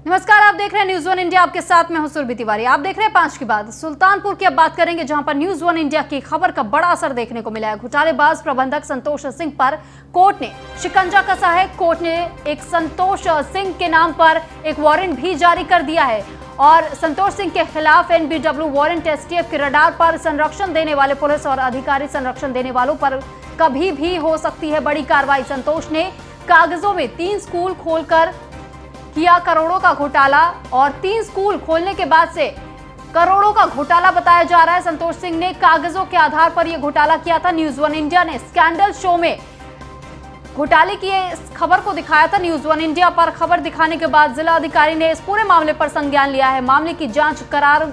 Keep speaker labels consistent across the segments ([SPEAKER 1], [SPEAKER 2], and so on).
[SPEAKER 1] नमस्कार, आप देख रहे हैं न्यूज़ वन इंडिया। आपके साथ मैं हूं सुरभि तिवारी। आप देख रहे हैं 5 की बात। सुल्तानपुर की अब बात करेंगे, जहां पर न्यूज़ वन इंडिया की खबर का बड़ा असर देखने को मिला है। घोटालेबाज प्रबंधक संतोष सिंह पर कोर्ट ने शिकंजा कसा है। कोर्ट ने एक संतोष सिंह के नाम पर एक वारंट भी जारी कर दिया है और संतोष सिंह के खिलाफ NBW वारंट एसटीएफ के रडार पर संरक्षण देने वाले पुलिस और अधिकारी संरक्षण देने वालों पर कभी भी हो सकती है बड़ी कार्रवाई। संतोष ने कागजों में 3 स्कूल खोलकर किया करोड़ों का घोटाला और 3 स्कूल खोलने के बाद से करोड़ों का घोटाला बताया जा रहा है। संतोष सिंह ने कागजों के आधार पर यह घोटाला किया था। न्यूज़ वन इंडिया ने स्कैंडल शो में घोटाले की इस खबर को दिखाया था। न्यूज़ वन इंडिया पर खबर दिखाने के बाद जिला अधिकारी ने इस पूरे मामले पर संज्ञान लिया है। मामले की जांच करार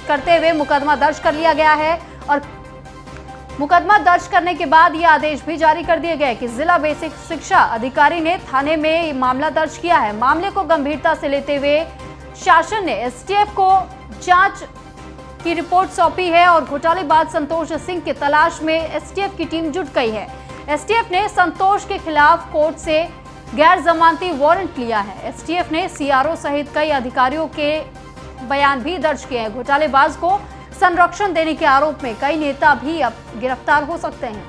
[SPEAKER 1] करते हुए मुकदमा दर्ज कर लिया गया है और मुकदमा दर्ज करने के बाद यह आदेश भी जारी कर दिए गए कि जिला बेसिक शिक्षा अधिकारी ने थाने में मामला दर्ज किया है। मामले को गंभीरता से लेते हुए शासन ने एसटीएफ को जांच की रिपोर्ट सौंपी है और घोटालेबाज संतोष सिंह की तलाश में एसटीएफ की टीम जुट गई है। एसटीएफ ने संतोष के खिलाफ कोर्ट से गैर जमानती वारंट लिया है। एसटीएफ ने सीआरओ सहित कई अधिकारियों के बयान भी दर्ज किए हैं। घोटालेबाज को संरक्षण देने के आरोप में कई नेता भी अब गिरफ्तार हो सकते हैं।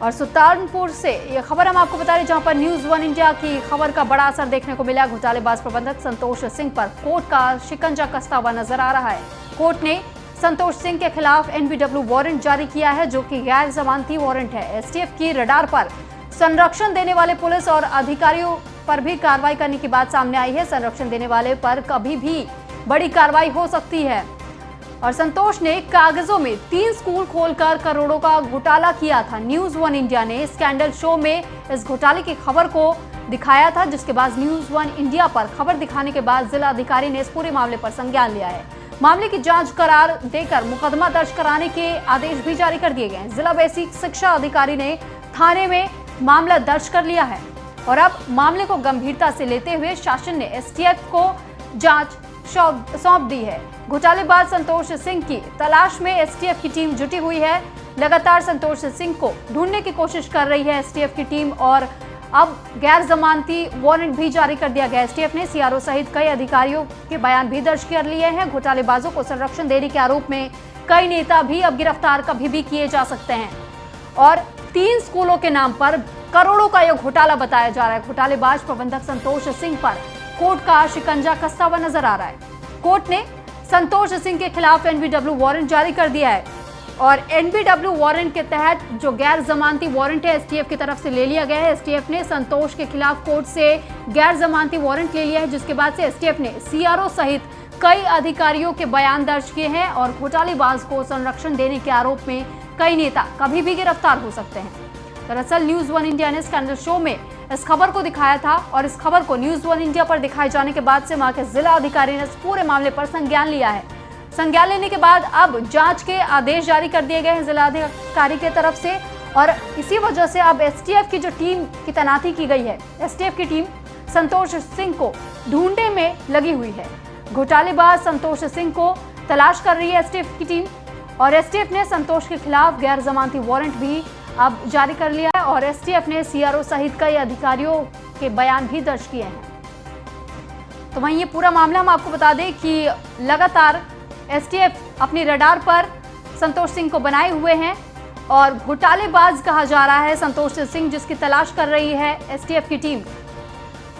[SPEAKER 1] और सुल्तानपुर से यह खबर हम आपको बता रहे हैं, जहां पर न्यूज़ वन इंडिया की खबर का बड़ा असर देखने को मिला। घोटालेबाज प्रबंधक संतोष सिंह पर कोर्ट का शिकंजा कसता हुआ नजर आ रहा है। कोर्ट ने संतोष सिंह के खिलाफ NBW वारंट जारी किया है, जो कि गैर जमानती वारंट है। एसटीएफ की रडार पर संरक्षण देने वाले पुलिस और अधिकारियों पर भी कार्रवाई करने की बात सामने आई है। संरक्षण देने वाले पर कभी भी बड़ी कार्रवाई हो सकती है। और संतोष ने कागजों में 3 स्कूल खोलकर करोड़ों का घोटाला किया था। न्यूज़ वन इंडिया ने स्कैंडल शो में इस घोटाले की खबर को दिखाया था, जिसके बाद न्यूज़ वन इंडिया पर खबर दिखाने के बाद जिला अधिकारी ने इस पूरे मामले पर संज्ञान लिया है। मामले की जांच करार देकर मुकदमा दर्ज कराने के आदेश भी जारी कर दिए गए हैं। जिला बेसिक शिक्षा अधिकारी ने थाने में मामला दर्ज कर लिया है और अब मामले को गंभीरता से लेते हुए शासन ने एसटीएफ को जांच सौंप दी है। घोटालेबाज संतोष सिंह की तलाश में एसटीएफ की टीम जुटी हुई है। लगातार संतोष सिंह को ढूंढने की कोशिश कर रही है एसटीएफ की टीम और अब गैर जमानती वारंट भी जारी कर दिया गया। एसटीएफ ने सीआरओ सहित कई अधिकारियों के बयान भी दर्ज कर लिए हैं। घोटालेबाजों को संरक्षण देने के आरोप में कई नेता भी अब गिरफ्तार कभी भी किए जा सकते हैं और 3 स्कूलों के नाम पर करोड़ों का यह घोटाला बताया जा रहा है। घोटालेबाज प्रबंधक संतोष सिंह पर कोर्ट का शिकंजा कसता हुआ नजर आ रहा है। कोर्ट ने संतोष सिंह के खिलाफ NBW वारंट जारी कर दिया है और NBW वारंट के तहत जो गैर जमानती वारंट है एसटीएफ की तरफ से ले लिया गया है। एसटीएफ ने संतोष के खिलाफ कोर्ट से गैर जमानती वारंट ले लिया है, जिसके बाद से एसटीएफ ने सीआरओ सहित कई अधिकारियों के बयान दर्ज किए हैं और घोटालेबाज को संरक्षण देने के आरोप में कई नेता कभी भी गिरफ्तार हो सकते हैं। दरअसल न्यूज़ वन इंडिया ने स्कैंडल शो में इस खबर को दिखाया था और इस खबर को न्यूज़ वन इंडिया पर दिखाए जाने के बाद से वहां के जिला अधिकारी ने इस पूरे मामले पर संज्ञान लिया है। संज्ञान लेने के बाद अब जांच के आदेश जारी कर दिए गए हैं जिला अधिकारी की तरफ से और इसी वजह से अब एसटीएफ की जो टीम की तैनाती की गई है, एसटीएफ की टीम संतोष सिंह को ढूंढने में लगी हुई है। घोटालेबाज संतोष सिंह को तलाश कर रही है एसटीएफ की टीम और एसटीएफ ने संतोष के खिलाफ गैर जमानती वारंट भी अब जारी कर लिया है और एसटीएफ ने सीआरओ सहित कई अधिकारियों के बयान भी दर्ज किए हैं। तो वहीं ये पूरा मामला हम आपको बता दें कि लगातार एसटीएफ अपनी रडार पर संतोष सिंह को बनाए हुए हैं और घोटालेबाज कहा जा रहा है संतोष सिंह, जिसकी तलाश कर रही है एसटीएफ की टीम।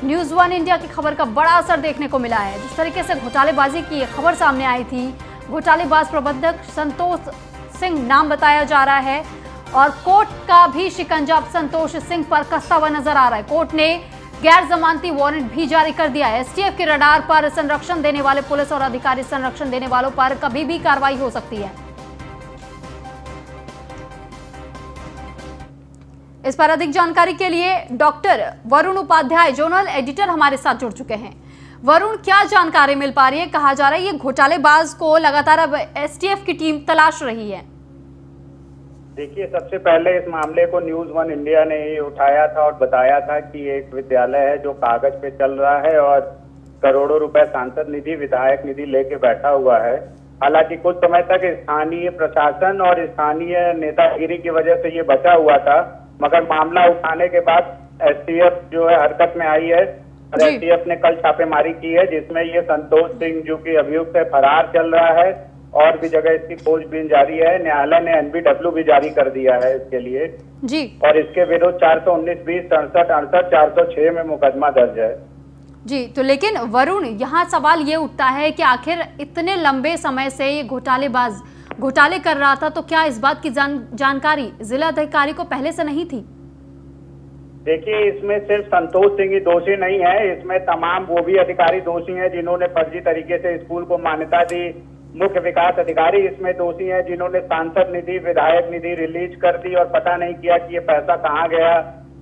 [SPEAKER 1] न्यूज़ वन इंडिया की खबर का बड़ा असर देखने को मिला है। जिस तरीके से घोटालेबाजी की खबर सामने आई थी, घोटालेबाज प्रबंधक संतोष सिंह नाम बताया जा रहा है और कोर्ट का भी शिकंजा संतोष सिंह पर कसता हुआ नजर आ रहा है। कोर्ट ने गैर जमानती वारंट भी जारी कर दिया है। एसटीएफ के रडार पर संरक्षण देने वाले पुलिस और अधिकारी संरक्षण देने वालों पर कभी भी कार्रवाई हो सकती है। इस पर अधिक जानकारी के लिए doctor Varun Upadhyay, zonal editor, हमारे साथ जुड़ चुके हैं। वरुण, क्या जानकारी मिल पा रही है? कहा जा रहा है ये घोटालेबाज को लगातार अब एसटीएफ की टीम तलाश रही है।
[SPEAKER 2] देखिए, सबसे पहले इस मामले को न्यूज़ वन इंडिया ने ही उठाया था और बताया था कि एक विद्यालय है जो कागज पे चल रहा है और करोड़ों रुपए सांसद निधि, विधायक निधि लेके बैठा हुआ है। हालांकि कुछ समय तक स्थानीय प्रशासन और स्थानीय नेतागिरी की वजह से ये बचा हुआ था, मगर मामला उठाने के बाद एसटीएफ जो है हरकत में आई है और एसटीएफ ने कल छापेमारी की है, जिसमें ये संतोष सिंह जो कि अभियुक्त है फरार चल रहा है और भी जगह इसकी खोजबीन जारी है। न्यायालय ने एनबीडब्ल्यू भी जारी कर दिया है इसके लिए
[SPEAKER 1] जी।
[SPEAKER 2] और इसके विरुद्ध 419-20, 67-68, 406 में मुकदमा दर्ज है
[SPEAKER 1] जी। तो लेकिन वरुण, यहाँ सवाल ये उठता है कि आखिर इतने लंबे समय से ये घोटालेबाज घोटाले कर रहा था, तो क्या इस बात की जानकारी जिला अधिकारी को पहले से नहीं थी?
[SPEAKER 2] देखिए, इसमें सिर्फ संतोष सिंह ही दोषी नहीं है, इसमें तमाम वो भी अधिकारी दोषी हैं जिन्होंने फर्जी तरीके से स्कूल को मान्यता दी। मुख्य विकास अधिकारी इसमें दोषी हैं जिन्होंने सांसद निधि, विधायक निधि रिलीज कर दी और पता नहीं किया कि ये पैसा कहाँ गया,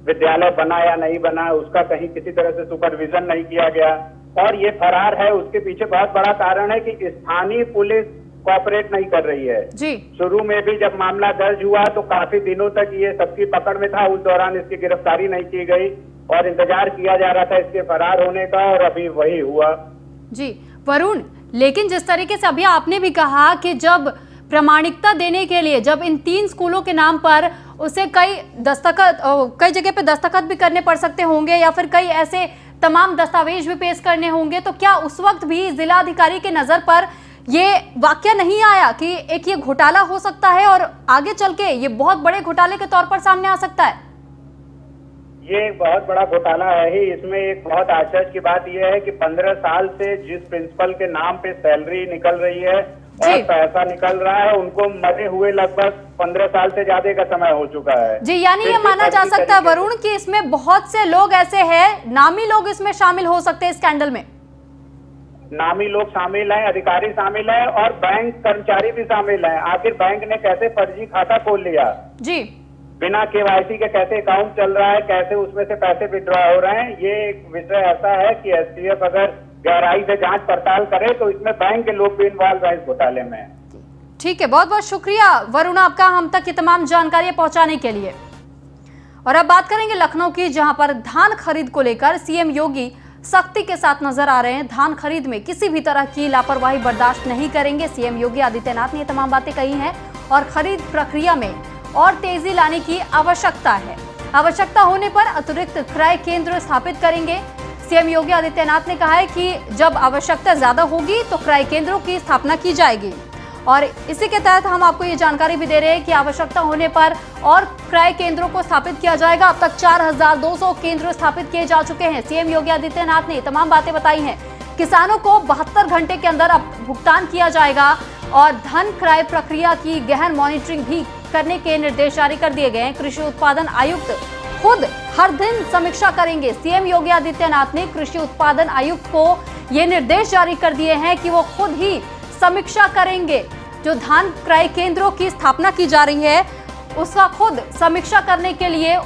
[SPEAKER 2] विद्यालय बना या नहीं बना, उसका कहीं किसी तरह से सुपरविजन नहीं किया गया और ये फरार है। उसके पीछे बहुत बड़ा कारण है कि स्थानीय पुलिस कोऑपरेट नहीं कर रही है
[SPEAKER 1] जी।
[SPEAKER 2] शुरू में भी जब मामला दर्ज हुआ तो काफी दिनों तक ये सबकी पकड़ में था, उस दौरान इसकी गिरफ्तारी नहीं की गई और इंतजार किया जा रहा था इसके फरार होने का और अभी वही हुआ।
[SPEAKER 1] जी वरुण, लेकिन जिस तरीके से अभी आपने भी कहा कि जब प्रामाणिकता देने के लिए जब इन 3 स्कूलों के नाम पर उसे कई जगह पे दस्तखत भी करने पड़ सकते होंगे या फिर कई ऐसे तमाम दस्तावेज भी पेश करने होंगे, तो क्या उस वक्त भी जिला अधिकारी के नजर पर ये वाकया नहीं आया कि एक ये घोटाला हो सकता है और आगे चल के ये बहुत बड़े घोटाले के तौर पर सामने आ सकता है?
[SPEAKER 2] ये बहुत बड़ा घोटाला है ही। इसमें एक बहुत आश्चर्य की बात यह है कि 15 साल से जिस प्रिंसिपल के नाम पे सैलरी निकल रही है और पैसा निकल रहा है, उनको मरे हुए लगभग 15 साल से ज्यादा का समय हो चुका है
[SPEAKER 1] जी। यानी ये माना जा सकता है वरुण कि इसमें बहुत से लोग ऐसे हैं, नामी लोग इसमें शामिल हो सकते हैं इस स्कैंडल में।
[SPEAKER 2] नामी लोग शामिल हैं, अधिकारी शामिल हैं और बैंक कर्मचारी भी शामिल हैं। आखिर बैंक ने कैसे फर्जी खाता खोल लिया
[SPEAKER 1] जी,
[SPEAKER 2] बिना केवाईसी के कैसे अकाउंट चल रहा है, कैसे उसमें से पैसे विड्रॉ हो रहे हैं, ये एक विषय ऐसा है कि एसटीएफ अगर गहराई से जांच पड़ताल करे तो इसमें बैंक के लोग भी इन्वॉल्व है इस घोटाले में।
[SPEAKER 1] ठीक है, बहुत बहुत शुक्रिया वरुण आपका हम तक ये तमाम जानकारियां पहुंचाने के लिए। और अब बात करेंगे लखनऊ की, जहां पर धान खरीद को लेकर सीएम योगी सख्ती के साथ नजर आ रहे हैं। धान खरीद में किसी भी तरह की लापरवाही बर्दाश्त नहीं करेंगे। सीएम योगी आदित्यनाथ ने ये तमाम बातें कही हैं और खरीद प्रक्रिया में और तेजी लाने की आवश्यकता है। आवश्यकता होने पर अतिरिक्त क्रय केंद्र स्थापित करेंगे। सीएम योगी आदित्यनाथ ने कहा है कि जब आवश्यकता ज्यादा होगी तो क्रय केंद्रों की स्थापना की जाएगी और इसी के तहत हम आपको ये जानकारी भी दे रहे हैं कि आवश्यकता होने पर और क्रय केंद्रों को स्थापित किया जाएगा। अब तक 4200 केंद्र स्थापित किए जा चुके हैं। सीएम योगी आदित्यनाथ ने तमाम बातें बताई हैं। किसानों को 72 घंटे के अंदर अब भुगतान किया जाएगा और धन क्रय प्रक्रिया की गहन मॉनिटरिंग भी करने के निर्देश जारी कर दिए गए हैं। कृषि उत्पादन आयुक्त खुद हर दिन समीक्षा करेंगे। सीएम योगी आदित्यनाथ ने कृषि उत्पादन आयुक्त को ये निर्देश जारी कर दिए हैं कि वो खुद ही समीक्षा करेंगे। जो धान क्रय केंद्रों की स्थापना की जा रही है उसका खुद समीक्षा करने के लिए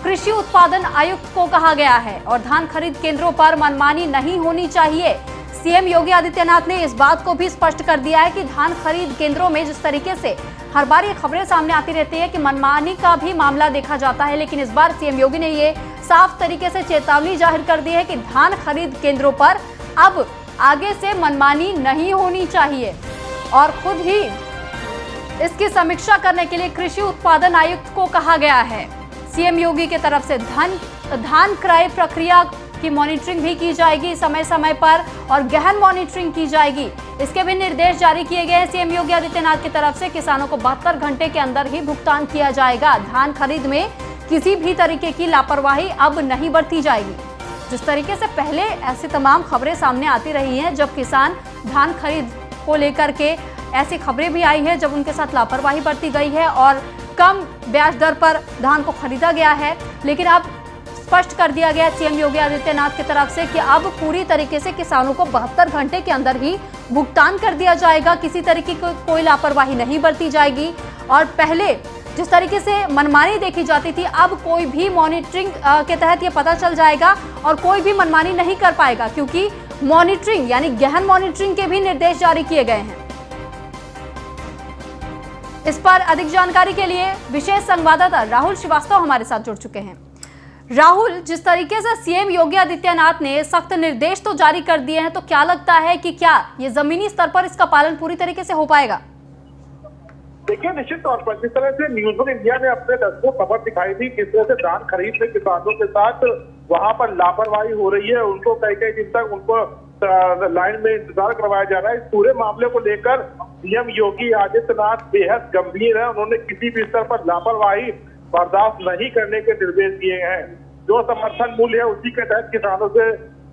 [SPEAKER 1] कृषि उत्पादन आयुक्त को कहा गया है और धान खरीद केंद्रों पर मनमानी नहीं होनी चाहिए। सीएम योगी आदित्यनाथ ने इस बात को भी स्पष्ट कर दिया है कि धान खरीद केंद्रों में जिस तरीके से हर बार ये खबरें सामने आती रहती है कि मनमानी का भी मामला देखा जाता है, लेकिन इस बार सीएम योगी ने ये साफ तरीके से चेतावनी जाहिर कर दी है कि धान खरीद केंद्रों पर अब आगे से मनमानी नहीं होनी चाहिए और खुद ही इसकी समीक्षा करने के लिए कृषि उत्पादन आयुक्त को कहा गया है। सीएम योगी की तरफ से धान क्रय प्रक्रिया की मॉनिटरिंग भी की जाएगी समय समय पर और गहन मॉनिटरिंग की जाएगी। इसके भी निर्देश जारी किए गए हैं सीएम योगी आदित्यनाथ की तरफ से। किसानों को 72 घंटे के अंदर ही भुगतान किया जाएगा। धान खरीद में किसी भी तरीके की लापरवाही अब नहीं बरती जाएगी। जिस तरीके से पहले ऐसी तमाम खबरें सामने आती रही हैं जब किसान धान खरीद को लेकर के ऐसी खबरें भी आई हैं जब उनके साथ लापरवाही बरती गई है और कम ब्याज दर पर धान को खरीदा गया है, लेकिन अब स्पष्ट कर दिया गया सीएम योगी आदित्यनाथ की तरफ से कि अब पूरी तरीके से किसानों को 72 घंटे के अंदर ही भुगतान कर दिया जाएगा। किसी तरीके की कोई लापरवाही नहीं बरती जाएगी और पहले जिस तरीके से मनमानी देखी जाती थी अब कोई भी मॉनिटरिंग के तहत ये पता चल जाएगा और कोई भी मनमानी नहीं कर पाएगा, क्योंकि मॉनिटरिंग यानी गहन मॉनिटरिंग के भी निर्देश जारी किए गए हैं। इस पर अधिक जानकारी के लिए विशेष संवाददाता राहुल श्रीवास्तव हमारे साथ जुड़ चुके हैं। राहुल, जिस तरीके से सीएम योगी आदित्यनाथ ने सख्त निर्देश तो जारी कर दिए हैं, तो क्या लगता है कि क्या ये जमीनी स्तर पर इसका पालन पूरी तरीके से हो पाएगा?
[SPEAKER 3] देखिए, निश्चित तौर पर जिस तरह से न्यूज़ वन इंडिया ने अपने दस्तों खबर दिखाई थी किस तरह से धान खरीद में किसानों के साथ वहां पर लापरवाही हो रही है, उनको कई कई दिन तक उनको लाइन में इंतजार करवाया जा रहा है। इस पूरे मामले को लेकर सीएम योगी आदित्यनाथ बेहद गंभीर है। उन्होंने किसी भी स्तर पर लापरवाही बर्दाश्त नहीं करने के निर्देश दिए हैं। जो समर्थन मूल्य है उसी के तहत किसानों से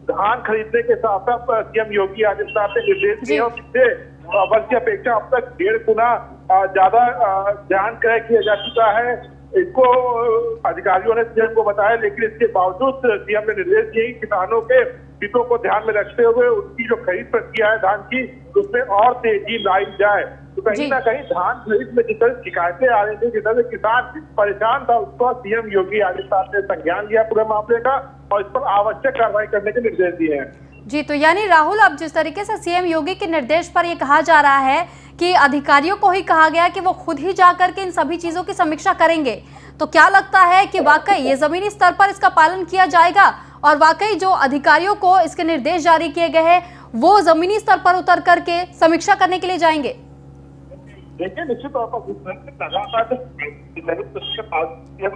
[SPEAKER 3] धान खरीदने के साथ साथ सीएम योगी आदित्यनाथ ने निर्देश दिए और इससे वर्ष की अपेक्षा अब तक 1.5 गुना ज्यादा धान क्रय किया जा चुका है। इसको अधिकारियों ने सीएम को बताया, लेकिन इसके बावजूद सीएम ने निर्देश दिए कि किसानों के हितों को ध्यान में रखते हुए उनकी जो खरीद प्रक्रिया है धान की, उसमें और तेजी लाई जाए। तो कहीं ना कहीं धान खरीद में जिस तरह शिकायतें आ रही थी, जिस तरह किसान परेशान था, उसको सीएम योगी आदित्यनाथ ने संज्ञान लिया पूरे मामले का और इस पर आवश्यक कार्रवाई करने के निर्देश दिए हैं।
[SPEAKER 1] जी, तो यानी राहुल, अब जिस तरीके से सीएम योगी के निर्देश पर यह कहा जा रहा है कि अधिकारियों को ही कहा गया कि वो खुद ही जाकर के इन सभी चीजों की समीक्षा करेंगे, तो क्या लगता है कि वाकई ये जमीनी स्तर पर इसका पालन किया जाएगा और वाकई जो अधिकारियों को इसके निर्देश जारी किए गए हैं वो जमीनी स्तर पर उतर करके समीक्षा करने के लिए जाएंगे?
[SPEAKER 3] देखिए, निश्चित तौर पर लगातार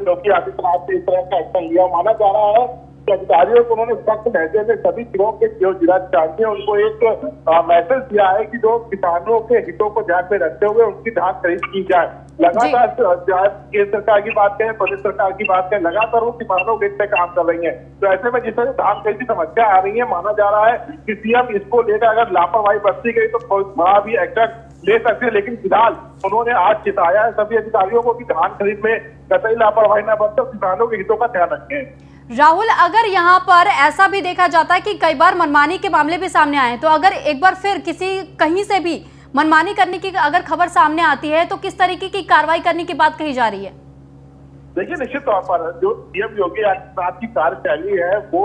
[SPEAKER 3] योगी आदित्यनाथ ने इस तरह का एक्शन लिया, माना जा रहा है कि अधिकारियों को उन्होंने सख्त लहजे में सभी जिलों के जो जिलाधिकारी हैं उनको एक मैसेज दिया है कि जो किसानों के हितों को ध्यान में रखते हुए उनकी धान खरीद की जाए। लगातार केंद्र सरकार की बात करें, प्रदेश सरकार की बात करें, लगातार वो किसानों के हित काम कर रही है। तो ऐसे में जिस तरह धान खरीद की समस्या आ रही है, माना जा रहा है कि सीएम इसको लेकर अगर लापरवाही बरती गई तो बहुत बड़ा भी एक्शन ले सकते हैं। लेकिन फिलहाल उन्होंने आज चिताया है सभी अधिकारियों को कि धान खरीद में कतई लापरवाही न बरते, किसानों के हितों का ध्यान रखें।
[SPEAKER 1] राहुल, अगर यहाँ पर ऐसा भी देखा जाता है कि कई बार मनमानी के मामले भी सामने आए, तो अगर एक बार फिर कहीं से भी मनमानी करने की अगर खबर सामने आती है तो किस तरीके की कार्रवाई करने की बात कही जा रही है?
[SPEAKER 3] देखिए, निश्चित तौर पर जो सीएम योगी आदित्यनाथ की कार्यशैली है वो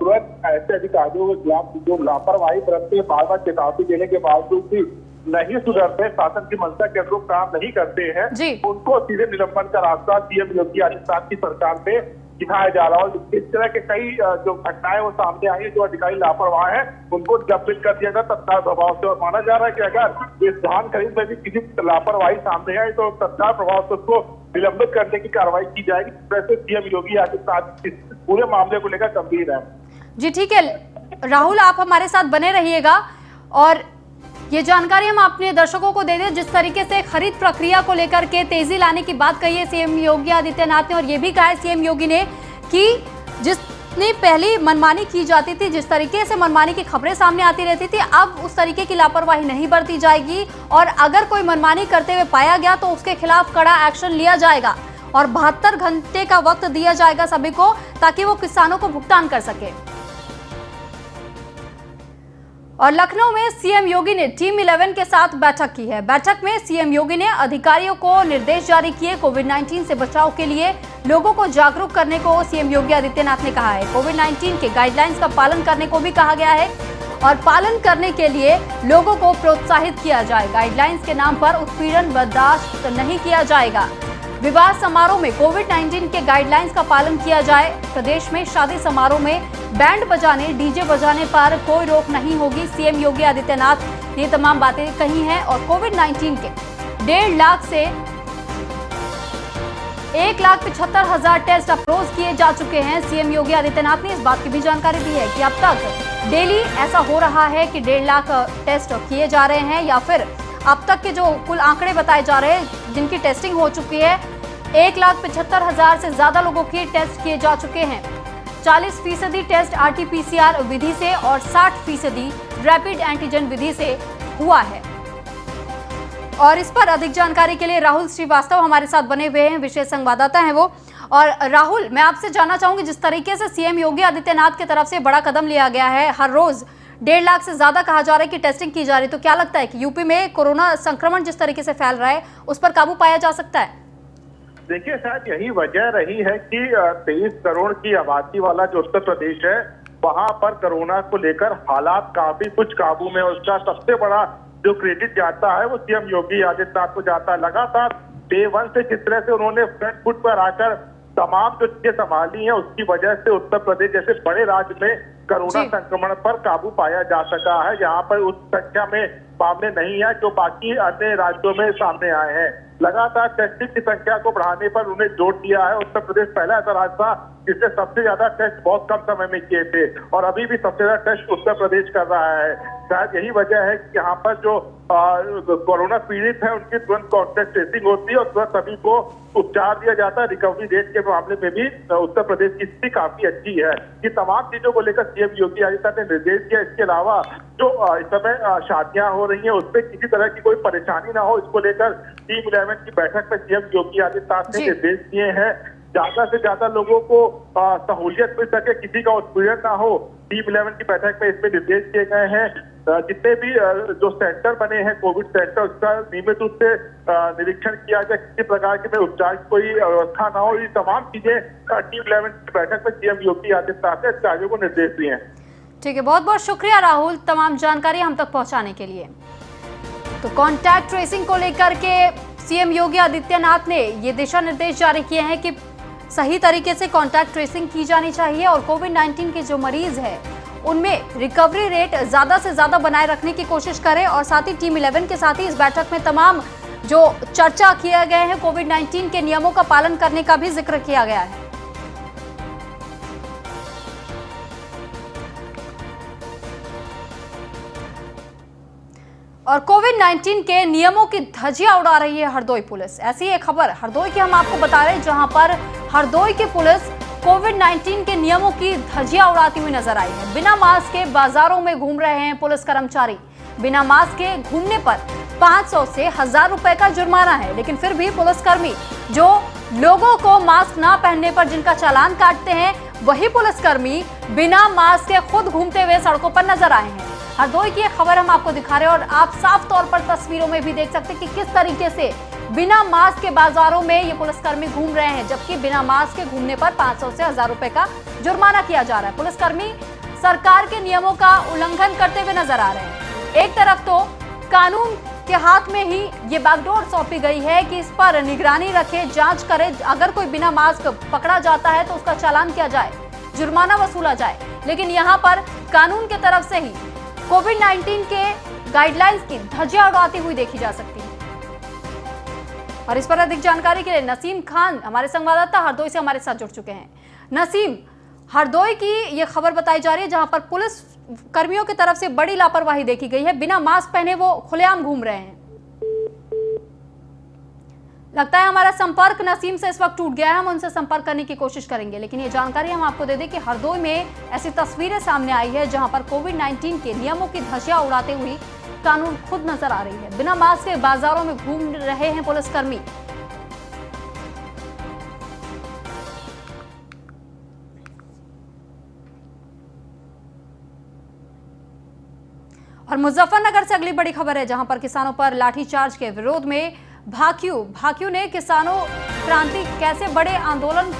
[SPEAKER 3] तुरंत ऐसे अधिकारियों के खिलाफ जो लापरवाही बरतते, बार बार चेतावनी देने के बावजूद भी नहीं सुधरते, शासन की मंशा के अनुरूप काम नहीं करते हैं, उनको सीधे निलंबन का रास्ता सीएम योगी आदित्यनाथ की सरकार पे दिखाया जा रहा है। इस तरह के कई जो घटनाएं वो सामने आई है, जो अधिकारी लापरवाह है उनको निलंबित कर दिया गया तत्काल प्रभाव से। और माना जा रहा है कि अगर इस धान खरीद में भी किसी लापरवाही सामने आए तो तत्काल प्रभाव से उसको निलंबित करने की कार्रवाई की जाएगी। वैसे सीएम योगी आदित्यनाथ इस पूरे मामले को लेकर गंभीर है।
[SPEAKER 1] जी ठीक है राहुल, आप हमारे साथ बने रहिएगा और ये जानकारी हम अपने दर्शकों को दे दें। जिस तरीके से खरीद प्रक्रिया को लेकर के तेजी लाने की बात कही है सीएम योगी आदित्यनाथ ने, और ये भी कहा है सीएम योगी ने कि जितनी पहली मनमानी की जाती थी, जिस तरीके से मनमानी की खबरें सामने आती रहती थी, अब उस तरीके की लापरवाही नहीं बरती जाएगी और अगर कोई मनमानी करते हुए पाया गया तो उसके खिलाफ कड़ा एक्शन लिया जाएगा और 72 घंटे का वक्त दिया जाएगा सभी को, ताकि वो किसानों को भुगतान कर सके। और लखनऊ में सीएम योगी ने टीम 11 के साथ बैठक की है। बैठक में सीएम योगी ने अधिकारियों को निर्देश जारी किए। कोविड-19 से बचाव के लिए लोगों को जागरूक करने को सीएम योगी आदित्यनाथ ने कहा है। कोविड-19 के गाइडलाइंस का पालन करने को भी कहा गया है और पालन करने के लिए लोगों को प्रोत्साहित किया जाए। गाइडलाइंस के नाम पर उत्पीड़न बर्दाश्त नहीं किया जाएगा। विवाह समारोह में कोविड-19 के गाइडलाइंस का पालन किया जाए। प्रदेश में शादी समारोह में बैंड बजाने, डीजे बजाने पर कोई रोक नहीं होगी। सीएम योगी आदित्यनाथ ने तमाम बातें कही हैं और कोविड-19 के 1.5 लाख से 1,75,000 टेस्ट अप्रोच किए जा चुके हैं। सीएम योगी आदित्यनाथ ने इस बात की भी जानकारी दी है कि अब तक डेली ऐसा हो रहा है कि 1.5 लाख टेस्ट किए जा रहे हैं, या फिर अब तक के जो कुल आंकड़े बताए जा रहे हैं जिनकी टेस्टिंग हो चुकी है, 1,75,000 से ज्यादा लोगों के टेस्ट किए जा चुके हैं। 40% टेस्ट RT-PCR विधि से और 60% रैपिड एंटीजन विधि से हुआ है। और इस पर अधिक जानकारी के लिए राहुल श्रीवास्तव हमारे साथ बने हुए हैं, विशेष संवाददाता हैं वो। और राहुल, मैं आपसे जानना चाहूंगी, जिस तरीके से सीएम योगी आदित्यनाथ की तरफ से बड़ा कदम लिया गया है, हर रोज 1.5 लाख से ज्यादा कहा जा रहा है कि टेस्टिंग की जा रही है, तो क्या लगता है कि यूपी में कोरोना संक्रमण जिस तरीके से फैल रहा है उस पर काबू पाया जा सकता है?
[SPEAKER 3] देखिए, शायद यही वजह रही है कि 23 करोड़ की आबादी वाला जो उत्तर प्रदेश है वहां पर कोरोना को लेकर हालात काफी कुछ काबू में, उसका सबसे बड़ा जो क्रेडिट जाता है वो सीएम योगी आदित्यनाथ को जाता है। लगातार डे 1 से जिस तरह से उन्होंने फ्रंट फुट पर आकर तमाम जो चीजें संभाली है, उसकी वजह से उत्तर प्रदेश जैसे बड़े राज्य में कोरोना संक्रमण पर काबू पाया जा सका है। यहाँ पर उस संख्या में मामले नहीं है जो बाकी अन्य राज्यों में सामने आए हैं। लगातार टेस्टिंग की संख्या को बढ़ाने पर उन्हें जोर दिया है। उत्तर प्रदेश पहला ऐसा राज्य था जिसने सबसे ज्यादा टेस्ट बहुत कम समय में किए थे और अभी भी सबसे ज्यादा टेस्ट उत्तर प्रदेश कर रहा है। शायद यही वजह है कि यहाँ पर जो कोरोना पीड़ित है उनकी तुरंत कॉन्टैक्ट ट्रेसिंग होती है और तुरंत सभी को उपचार दिया जाता है। रिकवरी रेट के मामले में भी उत्तर प्रदेश की स्थिति काफी अच्छी है। ये तमाम चीजों को लेकर सीएम योगी आदित्यनाथ ने निर्देश दिया। इसके अलावा जो इस समय शादियां हो रही हैं उसमें किसी तरह की कोई परेशानी ना हो, इसको लेकर टीम 11 की बैठक में सीएम योगी आदित्यनाथ ने निर्देश दिए हैं। ज्यादा से ज्यादा लोगों को सहूलियत मिल सके, किसी का उत्पीड़न ना हो, टीम 11 की बैठक में इसमें निर्देश दिए गए हैं। जितने भी जो सेंटर बने हैं कोविड सेंटर, उसका नियमित रूप से निरीक्षण किया जाए, किसी प्रकार के उपचार की कोई व्यवस्था ना हो। ये तमाम चीजें टीम 11 की बैठक में सीएम योगी आदित्यनाथ ने अधिकारियों को निर्देश दिए हैं।
[SPEAKER 1] ठीक है, बहुत बहुत शुक्रिया राहुल तमाम जानकारी हम तक पहुंचाने के लिए। तो कॉन्टैक्ट ट्रेसिंग को लेकर के सीएम योगी आदित्यनाथ ने ये दिशा निर्देश जारी किए हैं कि सही तरीके से कॉन्टैक्ट ट्रेसिंग की जानी चाहिए और कोविड-19 के जो मरीज है उनमें रिकवरी रेट ज्यादा से ज्यादा बनाए रखने की कोशिश करें और साथ ही टीम 11 के साथ ही इस बैठक में तमाम जो चर्चा किए गए हैं कोविड-19 के नियमों का पालन करने का भी जिक्र किया गया है। और कोविड-19 के नियमों की धज्जियां उड़ा रही है हरदोई पुलिस। ऐसी एक खबर हरदोई की हम आपको बता रहे हैं जहां पर हरदोई की पुलिस कोविड-19 के नियमों की धज्जियां उड़ाती हुई नजर आई है। बिना मास्क के बाजारों में घूम रहे हैं पुलिस कर्मचारी। बिना मास्क के घूमने पर 500 से 1000 रुपए का जुर्माना है, लेकिन फिर भी पुलिसकर्मी जो लोगों को मास्क ना पहनने पर जिनका चालान काटते हैं, वही पुलिसकर्मी बिना मास्क के खुद घूमते हुए सड़कों पर नजर आए हैं। हरदोई की एक खबर हम आपको दिखा रहे हैं और आप साफ तौर पर तस्वीरों में भी देख सकते हैं कि किस तरीके से बिना मास्क के बाजारों में ये पुलिसकर्मी घूम रहे हैं, जबकि बिना मास्क के घूमने पर 500 से 1000 रुपए का जुर्माना किया जा रहा है। पुलिसकर्मी सरकार के नियमों का उल्लंघन करते हुए नजर आ रहे हैं। एक तरफ तो कानून के हाथ में ही ये बागडोर सौंपी गई है कि इस पर निगरानी रखे, जांच करे, अगर कोई बिना मास्क पकड़ा जाता है तो उसका चालान किया जाए, जुर्माना वसूला जाए। लेकिन यहाँ पर कानून की तरफ से ही कोविड-19 के गाइडलाइंस की धज्जियां उड़ाती हुई देखी जा सकती है। और इस पर अधिक जानकारी के लिए नसीम खान हमारे संवाददाता हरदोई से हमारे साथ जुड़ चुके हैं। नसीम, हरदोई की ये खबर बताई जा रही है जहां पर पुलिस कर्मियों की तरफ से बड़ी लापरवाही देखी गई है। बिना मास्क पहने वो खुलेआम घूम रहे हैं। लगता है हमारा संपर्क नसीम से इस वक्त टूट गया है। हम उनसे संपर्क करने की कोशिश करेंगे, लेकिन ये जानकारी हम आपको दे दें कि हरदोई में ऐसी तस्वीरें सामने आई है जहां पर कोविड-19 के नियमों की धज्जियां उड़ाते हुए कानून खुद नजर आ रही है। बिना मास्क के बाजारों में घूम रहे हैं पुलिसकर्मी। और मुजफ्फरनगर से अगली बड़ी खबर है जहां पर किसानों पर लाठीचार्ज के विरोध में भाकियू ने किसानों क्रांति कैसे बड़े आंदोलन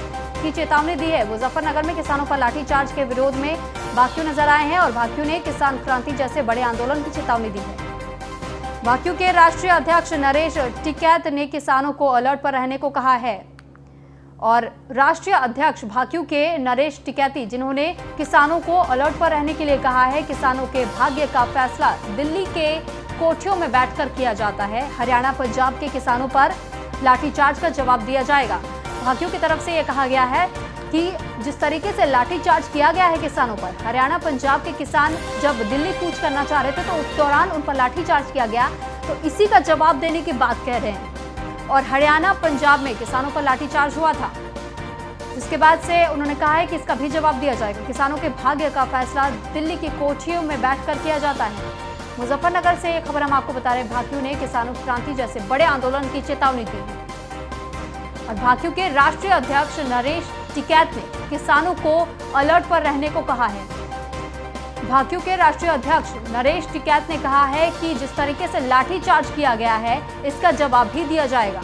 [SPEAKER 1] की चेतावनी दी है। मुजफ्फरनगर में किसानों पर लाठीचार्ज के विरोध में भाकियू नजर आए हैं और भाकियू ने किसान क्रांति जैसे बड़े आंदोलन की चेतावनी दी है। भाकियू के राष्ट्रीय अध्यक्ष नरेश टिकैत ने किसानों को अलर्ट पर रहने को कहा है और राष्ट्रीय अध्यक्ष भाकियू के नरेश टिकैती जिन्होंने किसानों को अलर्ट पर रहने के लिए कहा है। किसानों के भाग्य का फैसला दिल्ली के कोठियों में बैठकर किया जाता है। हरियाणा पंजाब के किसानों पर लाठीचार्ज का जवाब दिया जाएगा। भाकियू की तरफ से यह कहा गया है कि जिस तरीके से लाठीचार्ज किया गया है किसानों पर, हरियाणा पंजाब के किसान जब दिल्ली कूच करना चाह रहे थे तो उस दौरान उन पर लाठीचार्ज किया गया, तो इसी का जवाब देने की बात कह रहे हैं। और हरियाणा पंजाब में किसानों पर लाठीचार्ज हुआ था, जिसके बाद से उन्होंने कहा है कि इसका भी जवाब दिया जाएगा। किसानों के भाग्य का फैसला दिल्ली की कोठियों में बैठकर किया जाता है। मुजफ्फरनगर से ये खबर हम आपको बता रहे हैं। भाकियू ने किसानों क्रांति जैसे बड़े आंदोलन की चेतावनी दी है और भाकियू के राष्ट्रीय अध्यक्ष नरेश टिकैत ने किसानों को अलर्ट पर रहने को कहा है। भाकियू के राष्ट्रीय अध्यक्ष नरेश टिकैत ने कहा है कि जिस तरीके से लाठीचार्ज किया गया है इसका जवाब भी दिया जाएगा।